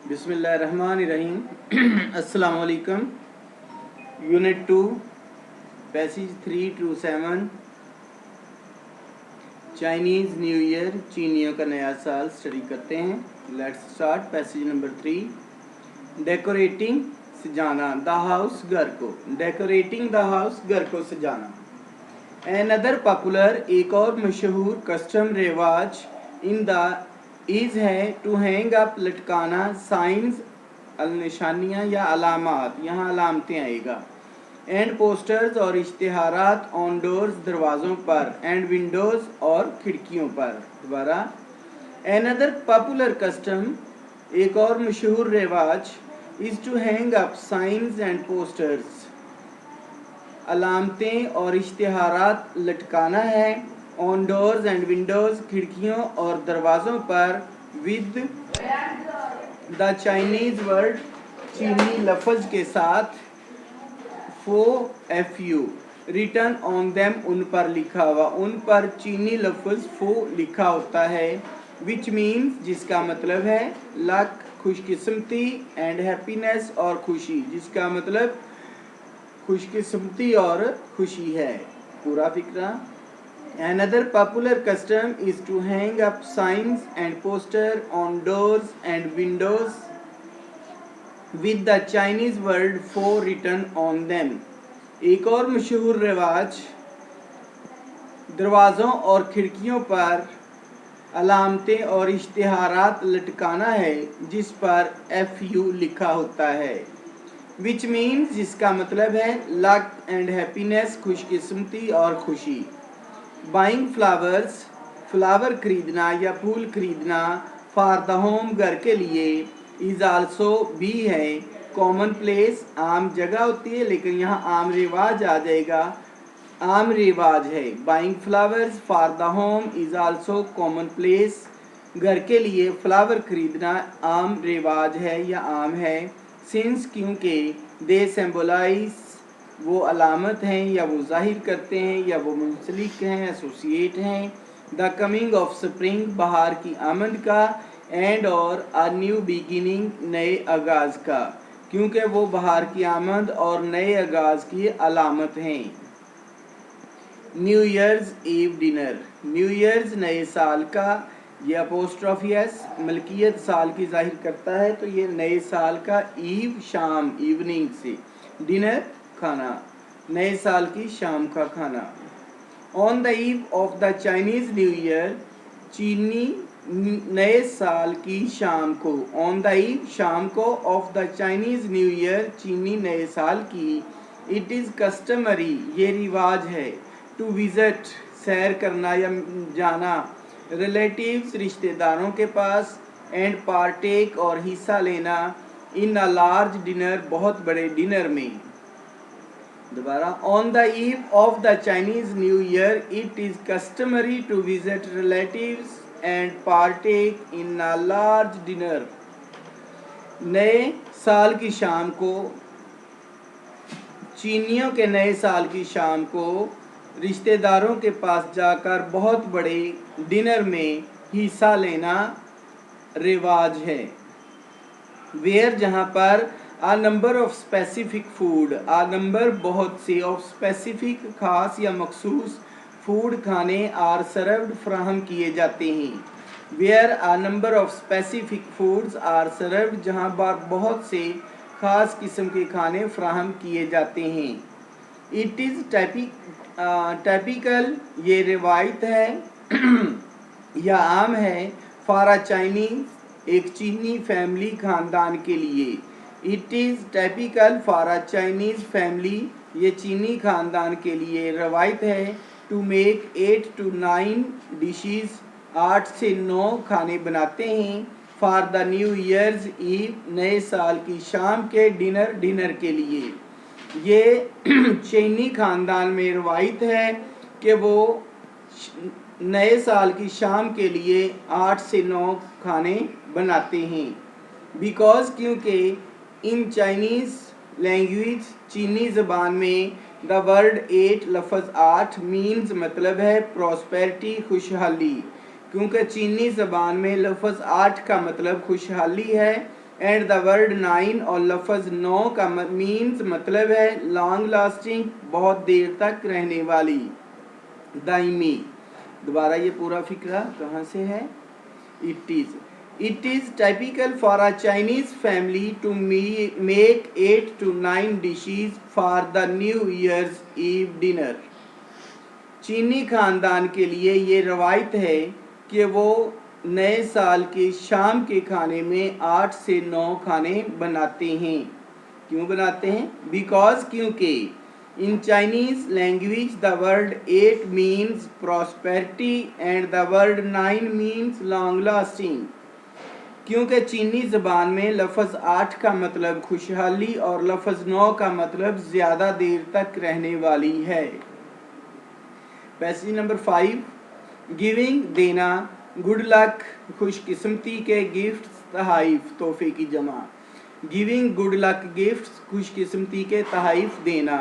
बिस्मिल्लाहिर्रहमानिर्रहीम। अस्सलाम वालेकुम। Unit 2 passage 3 to 7 Chinese new year, चीनियों का नया साल स्टडी करते हैं। Let's start. Passage number 3, decorating, सजाना, द हाउस, घर को। डेकोरेटिंग द हाउस, घर को सजाना। अनदर पॉपुलर, एक और मशहूर कस्टम, रिवाज इन द इज़ है टू हैंग अप, लटकाना, साइंस, निशानियाँ या अलामात, यहाँ अलामतें आएगा, एंड पोस्टर्स और इश्तिहारात, ऑन डोर्स, दरवाज़ों पर, एंड विंडोज़ और खिड़कियों पर। दोबारा, अनदर पॉपुलर कस्टम, एक और मशहूर रिवाज, is to hang up signs and posters, अलामतें और इश्तिहारात लटकाना है, ऑन डोर्स एंड विंडोज़, खिड़कियों और दरवाज़ों पर, विद द चाइनीज़ वर्ड, चीनी लफ्ज़ के साथ, FU रिटर्न ऑन देम, उन पर लिखा हुआ, उन पर चीनी लफ्ज़ फो लिखा होता है, विच मीन्स, जिसका मतलब है, लक, खुशकिस्मती, एंड हैप्पीनेस, और खुशी, जिसका मतलब खुशकिस्मती और खुशी है। पूरा फिक्रा। Another popular custom is to hang up signs and poster on doors and windows with the Chinese word for written on them. एक और मशहूर रिवाज दरवाज़ों और खिड़कियों पर अलामतें और इश्तिहारात लटकाना है, जिस पर FU लिखा होता है, विच मीन्स, जिसका मतलब है, लक एंड हैप्पीनेस, खुशकिस्मती और खुशी। बाइंग फ्लावर्स, फ्लावर खरीदना या फूल खरीदना, फॉर द होम, घर के लिए, इज़ आल्सो, भी है, कॉमन प्लेस, आम जगह होती है, लेकिन यहाँ आम रिवाज आ जाएगा, आम रिवाज है। Buying flowers for the home is also common place, घर के लिए फ्लावर खरीदना आम रिवाज है या आम है। सिंस, क्योंकि, दे सिम्बोलाइज, वो अलामत हैं या वो जाहिर करते हैं या वो मुंसलिक हैं, एसोसिएट हैं, द कमिंग ऑफ स्प्रिंग, बहार की आमद का, एंड और अ न्यू बिगिनिंग, नए आगाज़ का, क्योंकि वो बहार की आमद और नए आगाज़ की अलामत हैं। New Year's Eve dinner, New Year's नए साल का, ये अपोस्ट्रोफी एस मलकियत साल की जाहिर करता है, तो ये नए साल का, ईव शाम, इवनिंग से, डिनर खाना, नए साल की शाम का खाना। On the eve of the Chinese new year, चीनी नए साल की शाम को, ऑन द ईव, शाम को, of the Chinese new year, चीनी नए साल की, इट इज़ कस्टमरी, ये रिवाज है, टू विज़िट, सैर करना या जाना, रिलेटिव्स, रिश्तेदारों के पास, एंड पार्टेक, और हिस्सा लेना, इन अ लार्ज डिनर, बहुत बड़े डिनर में। दोबारा, on the eve of the Chinese new Year, it is customary to visit relatives and partake in a large dinner, नए साल की शाम को, चीनियों के नए साल की शाम को, रिश्तेदारों के पास जाकर बहुत बड़े डिनर में हिस्सा लेना रिवाज है। वेयर, जहाँ पर, a number of specific food, a number, बहुत से, ऑफ स्पेसिफिक, खास या मखसूस, फूड, खाने, आर सर्व्ड, फराहम किए जाते हैं। Where a number of specific foods are served, जहाँ पर बहुत से खास किस्म के खाने फराहम किए जाते हैं। इट इज़ टाइपिकल, ये रिवायत है या आम है, फॉर अ चाइनीज़, एक चीनी फैमिली, खानदान के लिए। It is typical for a Chinese family, ये चीनी खानदान के लिए रवायत है, टू मेक 8 to 9 डिशेज़, 8 से 9 खाने बनाते हैं, for the New Year's Eve, नए साल की शाम के, डिनर के लिए। ये चीनी खानदान में रवायत है कि वो नए साल की शाम के लिए 8 से 9 खाने बनाते हैं। बिकॉज, क्योंकि, इन चाइनीज़ लैंग्वेज, चीनी ज़बान में, द वर्ड 8, लफ्ज़ 8, मीन्स, मतलब है, प्रॉस्पेरिटी, खुशहाली, क्योंकि चीनी ज़बान में लफ्ज़ 8 का मतलब खुशहाली है, एंड द वर्ड 9 और लफ्ज़ 9 का मीन्स मतलब है लॉन्ग लास्टिंग, बहुत देर तक रहने वाली, दायमी। दोबारा ये पूरा फिक्रा कहाँ से है? It is typical for a Chinese family to make 8 to 9 dishes for the New Year's Eve dinner. चीनी खानदान के लिए ये रवायत है कि वो नए साल के शाम के खाने में 8 से 9 खाने बनाते हैं। क्यों बनाते हैं? बिकॉज क्योंकि in Chinese language the word 8 means prosperity and the word 9 means long lasting. क्योंकि चीनी ज़बान में लफ्ज़ 8 का मतलब खुशहाली और लफ्ज़ 9 का मतलब ज़्यादा देर तक रहने वाली है। पैसेज नंबर 5, गिविंग देना, गुड लक खुशकिस्मती के, गिफ्ट्स तहाइफ तोहफे की जमा। गिविंग गुड लक गिफ्ट्स खुशकिस्मती के तहाइफ देना।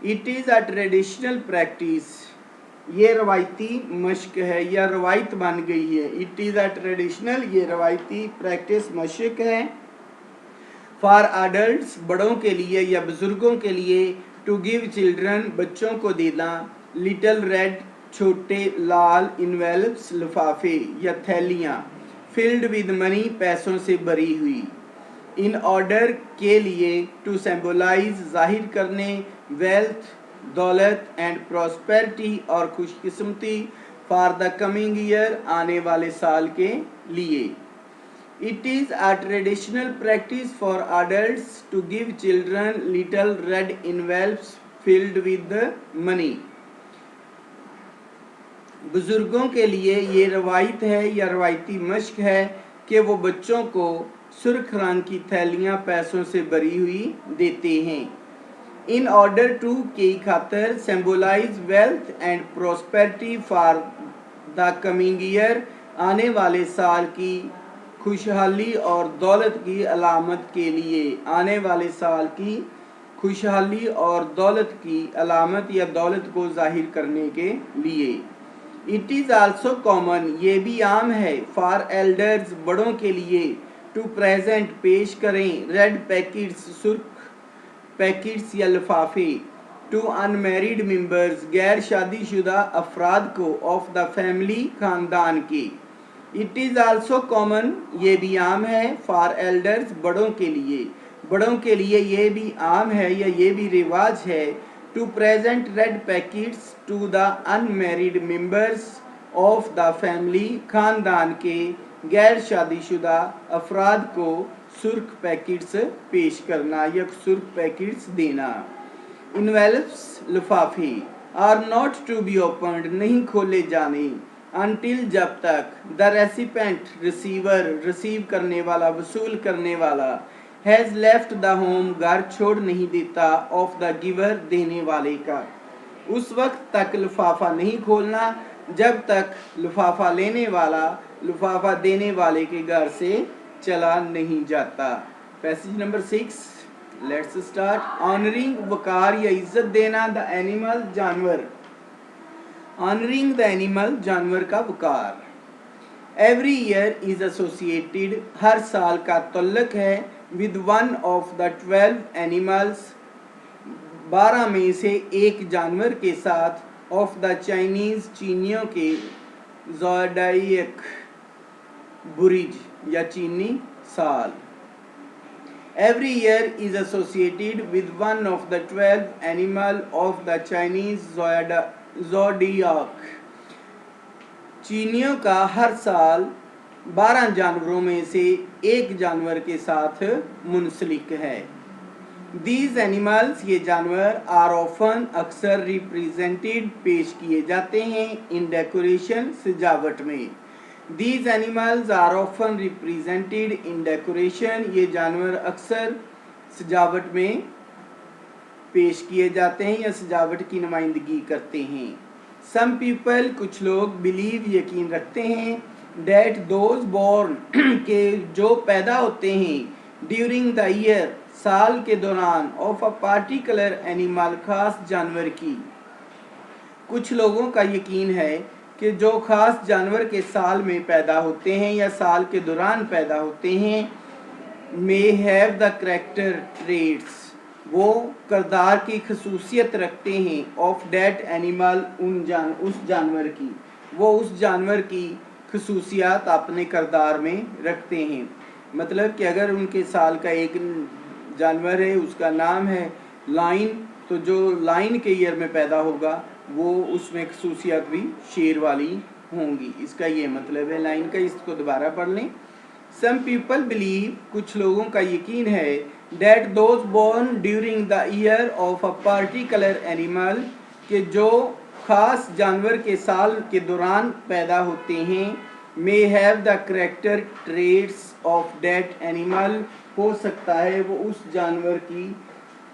It is a traditional practice, ये रवायती मशक है या रवायत बन गई है। इट इज़ अ ट्रेडिशनल, ये रवायती प्रैक्टिस मशक है। फॉर अडल्ट्स, बड़ों के लिए या बुज़ुर्गों के लिए, टू गिव चिल्ड्रन, बच्चों को देना, लिटिल रेड, छोटे लाल, इन्वेल्प्स, लिफाफे या थैलियाँ, फिल्ड विद मनी, पैसों से भरी हुई, इन ऑर्डर के लिए, टू सिंबलाइज, जाहिर करने, वेल्थ, दौलत, एंड प्रॉस्पेरिटी और खुशकिस्मती, फॉर द कमिंग ईयर, आने वाले साल के लिए। It is a traditional practice for adults to give children little red envelopes filled with money. बुजुर्गों के लिए ये रवायत है या रवायती मशक है कि वो बच्चों को सुर्ख रंग की थैलियाँ पैसों से भरी हुई देते हैं। इन ऑर्डर टू के खातर, symbolise wealth and prosperity for the coming year, आने वाले साल की खुशहाली और दौलत की अलामत के लिए, आने वाले साल की खुशहाली और दौलत की अलामत या दौलत को जाहिर करने के लिए। इट इज़ आल्सो कॉमन, ये भी आम है, फॉर एल्डर्स, बड़ों के लिए, टू प्रेजेंट, पेश करें, रेड पैकेट्स, सुर्ख पैकेट्स या लिफाफे, टू अनमैरिड मेंबर्स, गैर शादीशुदा अफराद को, ऑफ द फैमिली, खानदान के। इट इज़ आल्सो कॉमन, ये भी आम है, फॉर एल्डर्स, बड़ों के लिए, बड़ों के लिए ये भी आम है या ये भी रिवाज है, to present red packets to the unmarried members of the family, खानदान के गैर शादीशुदा अफराद को सुर्ख पैकेट्स पेश करना या सुर्ख पैकेट्स देना। इन्वेल्प्स, लिफाफे, are not to be opened, नहीं खोले जाने, अनटिल, जब तक, द रेसिपेंट, रिसीवर, रिसीव करने वाला, वसूल करने वाला, हैज़ लेफ्ट द होम, घर छोड़ नहीं देता, ऑफ द गिवर, देने वाले का। उस वक्त तक लिफाफा नहीं खोलना जब तक लिफाफा लेने वाला लिफाफा देने वाले के घर से चला नहीं जाता। Passage number 6, let's start. Honouring, वकार या इज्जत देना, द एनिमल, जानवर। ऑनरिंग द एनिमल, जानवर का वकार। एवरी ईयर इज एसोसिएटेड, हर साल का तल्लक है, with one of the 12 animals, 12 में से एक जानवर के साथ, ऑफ द चाइनीज, चीनियों के, ज़ोडिएक, बुरिज या चीनी साल। Every year is associated with one of the 12 animal of the Chinese zodiac. चीनियों का हर साल 12 जानवरों में से एक जानवर के साथ मुंसलिक है। These animals, ये जानवर, are often, अक्सर, represented, पेश किए जाते हैं, in decoration, सजावट में। These animals are often represented in decoration, ये जानवर अक्सर सजावट में पेश किए जाते हैं या सजावट की नुमाइंदगी करते हैं। Some people, कुछ लोग, believe, यकीन रखते हैं, that those born, के जो पैदा होते हैं, during the year, साल के दौरान, of a particular animal, खास जानवर की। कुछ लोगों का यकीन है कि जो ख़ास जानवर के साल में पैदा होते हैं या साल के दौरान पैदा होते हैं, may have the character traits, वो किरदार की खसूसियत रखते हैं, of that animal, उस जानवर की, वो उस जानवर की खसूसियात अपने किरदार में रखते हैं। मतलब कि अगर उनके साल का एक जानवर है, उसका नाम है लाइन, तो जो लाइन के ईयर में पैदा होगा वो उसमें खसूसियात भी शेर वाली होंगी। इसका ये मतलब है लाइन का। इसको दोबारा पढ़ लें। Some people believe, कुछ लोगों का यकीन है, that those born during the year of a particular animal, कि जो खास जानवर के साल के दौरान पैदा होते हैं, may have the character traits of that animal, हो सकता है वो उस जानवर की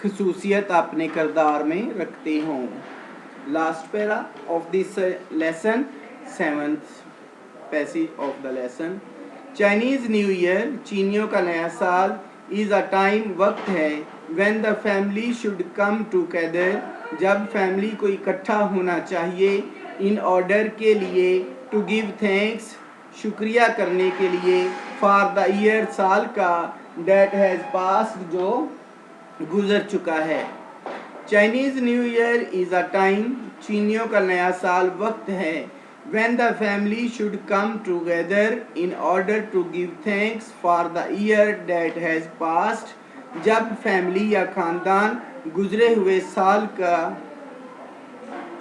खसूसियत अपने किरदार में रखते हों। Last para of this lesson, 7th passage of the lesson. Chinese new year, चीनियों का नया साल, इज़ अ टाइम, वक्त है, when the family should come together, जब फैमिली को इकट्ठा होना चाहिए, इन ऑर्डर के लिए, टू गिव थैंक्स, शुक्रिया करने के लिए, फॉर द ईयर, साल का, दैट हैज़ पास्ड, जो गुजर चुका है। Chinese new year is a time, चीनियों का नया साल वक्त है, when the family should come together in order to give thanks for the year that has passed, जब फैमिली या खानदान गुजरे हुए साल का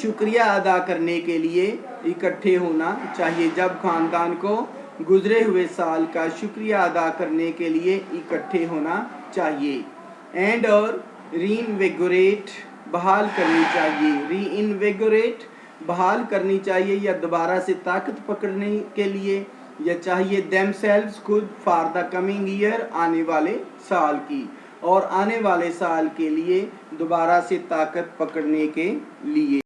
शुक्रिया अदा करने के लिए इकट्ठे होना चाहिए, जब खानदान को गुजरे हुए साल का शुक्रिया अदा करने के लिए इकट्ठे होना चाहिए। एंड और रीइन्विगोरेट, बहाल करनी चाहिए, रीइन्विगोरेट बहाल करनी चाहिए या दोबारा से ताकत पकड़ने के लिए, या चाहिए themselves, खुद, फॉर द कमिंग ईयर, आने वाले साल की, और आने वाले साल के लिए दोबारा से ताकत पकड़ने के लिए।